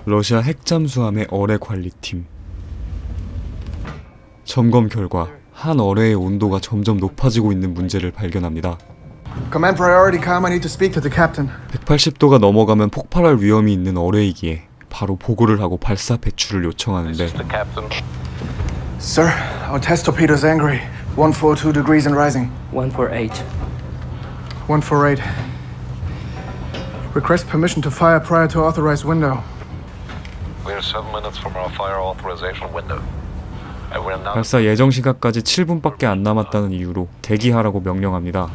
러시아 핵잠수함의 어뢰 관리팀. 점검 결과 한 어뢰의 온도가 점점 높아지고 있는 문제를 발견합니다. Command priority com, I need to speak to the captain. 180도가 넘어가면 폭발할 위험이 있는 어뢰이기에 바로 보고를 하고 발사 배출을 요청하는데 Sir, our test torpedo's angry. 142 degrees and rising. 148. 148. Request permission to fire prior to authorized window. We're 7 minutes from our fire authorization window. We're now... 발사 예정 시각까지 7분밖에 안 남았다는 이유로 대기하라고 명령합니다.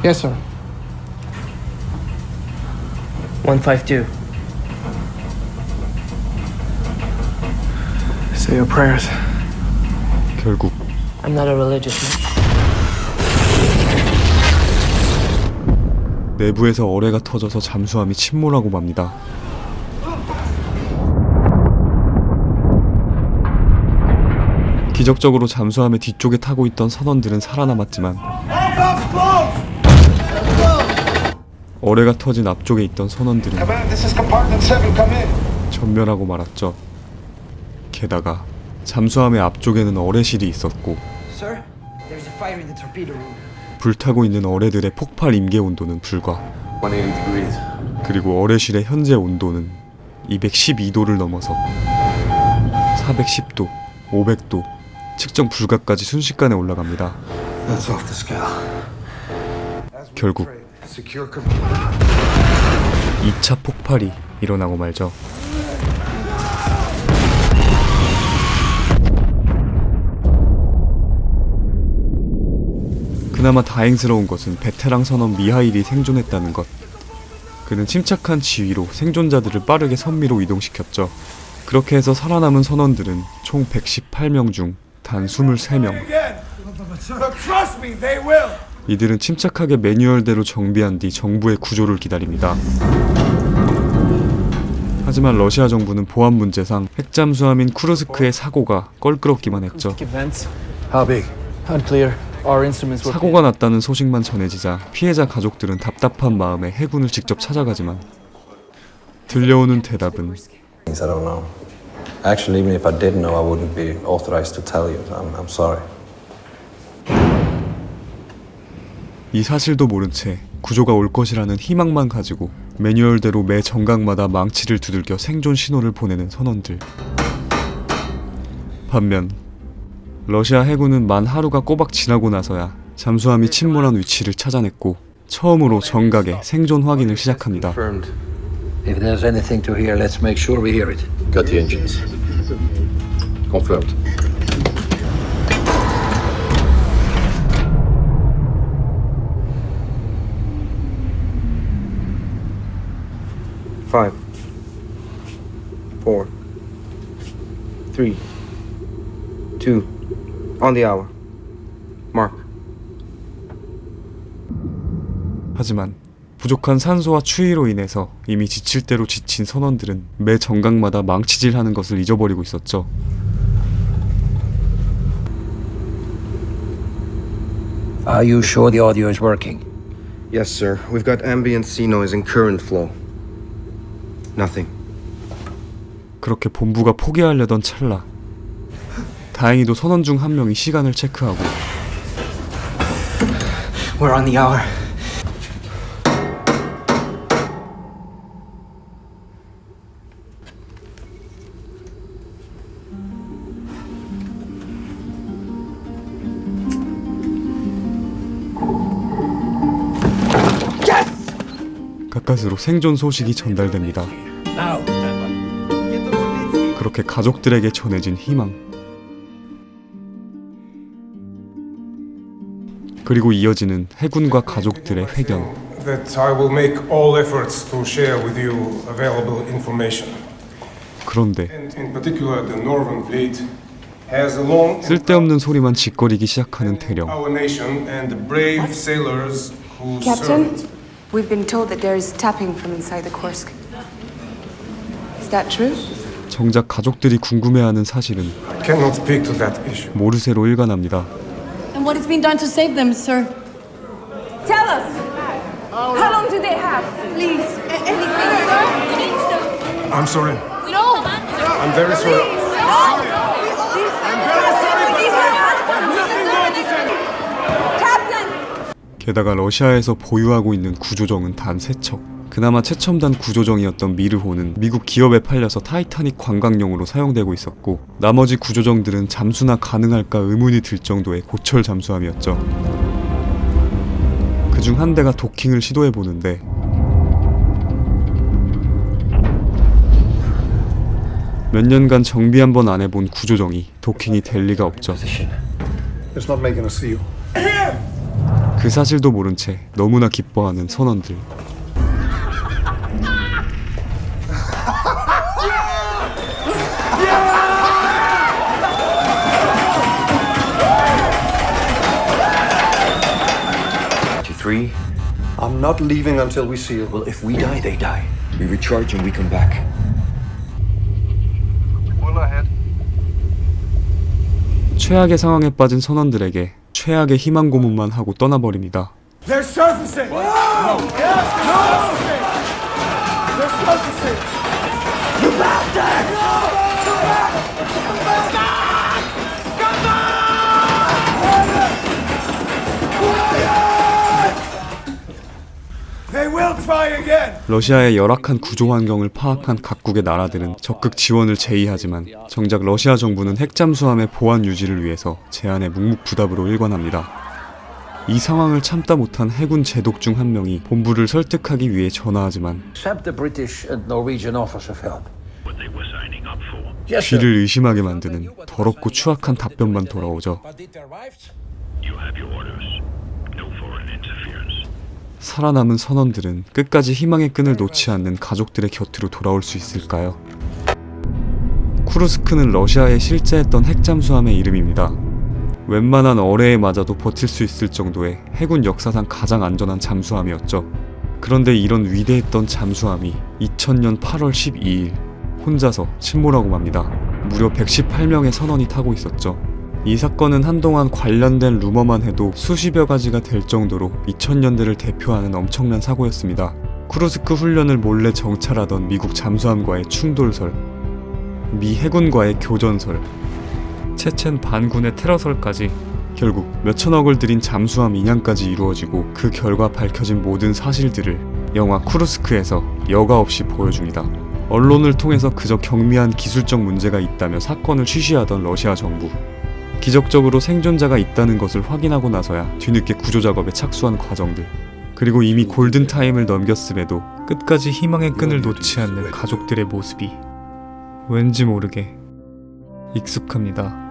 Yes, sir. 152. Say your prayers. 결국 I'm not a religious man. 내부에서 어뢰가 터져서 잠수함이 침몰하고 맙니다. 기적적으로 잠수함의 뒤쪽에 타고 있던 선원들은 살아남았지만 어뢰가 터진 앞쪽에 있던 선원들은 전멸하고 말았죠. 게다가 잠수함의 앞쪽에는 어뢰실이 있었고 Sir, there's a fire in the torpedo room. 불타고 있는 어뢰들의 폭발 임계 온도는 불과 180 degrees. 그리고 어뢰실의 현재 온도는 212도를 넘어서 410도, 500도, 측정 불가까지 순식간에 올라갑니다. That's off the scale. 결국 Secure command. 2차 폭발이 일어나고 말죠. 그나마 다행스러운 것은 베테랑 선원 미하일이 생존했다는 것. 그는 침착한 지휘로 생존자들을 빠르게 선미로 이동시켰죠. 그렇게 해서 살아남은 선원들은 총 118명 중 단 23명. 이들은 침착하게 매뉴얼대로 정비한 뒤 정부의 구조를 기다립니다. 하지만 러시아 정부는 보안 문제상 핵잠수함인 쿠르스크의 사고가 껄끄럽기만 했죠. How big? Unclear. Our instruments were... 사고가 났다는 소식만 전해지자 피해자 가족들은 답답한 마음에 해군을 직접 찾아가지만 들려오는 대답은 I don't know. Actually, even if I did know, I wouldn't be authorized to tell you. I'm sorry. 이 사실도 모른 채 구조가 올 것이라는 희망만 가지고 매뉴얼대로 매 정각마다 망치를 두들겨 생존 신호를 보내는 선원들. 반면 러시아 해군은 만 하루가 꼬박 지나고 나서야 잠수함이 침몰한 위치를 찾아냈고 처음으로 정각의 생존 확인을 시작합니다. If there's anything to hear, let's make sure we hear it. Got the engines. Confirmed. Five, 4, 3, 2, on the hour. Mark. 하지만 부족한 산소와 추위로 인해서 이미 지칠 대로 지친 선원들은 매 정각마다 망치질하는 것을 잊어버리고 있었죠. Are you sure the audio is working? Yes, sir. We've got ambient sea noise and current flow. Nothing. 그렇게 본부가 포기하려던 찰나 다행히도 선원 중 한 명이 시간을 체크하고 We're on the hour. 가까스로 생존 소식이 전달됩니다. Now. 그렇게 가족들에게 전해진 희망. 그리고 이어지는 해군과 가족들의 회견. That I will make all efforts to share with you available information. 그런데 And in particular, the Northern Fleet has a long 쓸데없는 소리만 짓거리기 시작하는 대령. our nation and the brave sailors who Captain, served. we've been told that there is tapping from inside the Kursk. Is that true? 정작 가족들이 궁금해하는 사실은 I cannot speak to that issue. 모르쇠로 일관합니다. And what is being done to save them, sir? Tell us. How long do they have? Please. Anything, sir? I'm sorry. No. I'm very sorry. Captain. 게다가 러시아에서 보유하고 있는 구조정은 단 3척. 그나마 최첨단 구조정이었던 미르호는 미국 기업에 팔려서 타이타닉 관광용으로 사용되고 있었고, 나머지 구조정들은 잠수나 가능할까 의문이 들 정도의 고철 잠수함이었죠. 그중 한 대가 도킹을 시도해보는데 몇 년간 정비 한 번 안 해본 구조정이 도킹이 될 리가 없죠. It's not making a seal. 그 사실도 모른 채 너무나 기뻐하는 선원들. I'm not leaving until we seal. Well, if we die, they die. We recharge and we come back. Pull ahead. 최악의 상황에 빠진 선원들에게 최악의 희망 고문만 하고 떠나버립니다. They're surfacing! No! Yes! No! They're surfacing! You bastard! They will try again! 러시아의 열악한 구조 환경을 파악한 각국의 나라들은 적극 지원을 제의하지만 정작 러시아 정부는 핵잠수함의 보안 유지를 위해서 제안에 묵묵부답으로 일관합니다. 이 상황을 참다 못한 해군 제독 중 한 명이 본부를 설득하기 위해 전화하지만 Except the British and Norwegian offers of help. What they were signing up for. Yes, sir. 귀를 의심하게 만드는 더럽고 추악한 답변만 돌아오죠. You have your orders. No foreign interference. 살아남은 선원들은 끝까지 희망의 끈을 놓지 않는 가족들의 곁으로 돌아올 수 있을까요? 쿠르스크는 러시아에 실제했던 핵잠수함의 이름입니다. 웬만한 어뢰에 맞아도 버틸 수 있을 정도의 해군 역사상 가장 안전한 잠수함이었죠. 그런데 이런 위대했던 잠수함이 2000년 8월 12일 혼자서 침몰하고 맙니다. 무려 118명의 선원이 타고 있었죠. 이 사건은 한동안 관련된 루머만 해도 수십여 가지가 될 정도로 2000년대를 대표하는 엄청난 사고였습니다. 쿠르스크 훈련을 몰래 정찰하던 미국 잠수함과의 충돌설, 미 해군과의 교전설, 체첸 반군의 테러설까지 결국 몇천억을 들인 잠수함 인양까지 이루어지고 그 결과 밝혀진 모든 사실들을 영화 쿠르스크에서 여과 없이 보여줍니다. 언론을 통해서 그저 경미한 기술적 문제가 있다며 사건을 쉬쉬하던 러시아 정부. 기적적으로 생존자가 있다는 것을 확인하고 나서야 뒤늦게 구조작업에 착수한 과정들. 그리고 이미 골든타임을 넘겼음에도 끝까지 희망의 끈을 놓지 않는 가족들의 모습이 왠지 모르게 익숙합니다.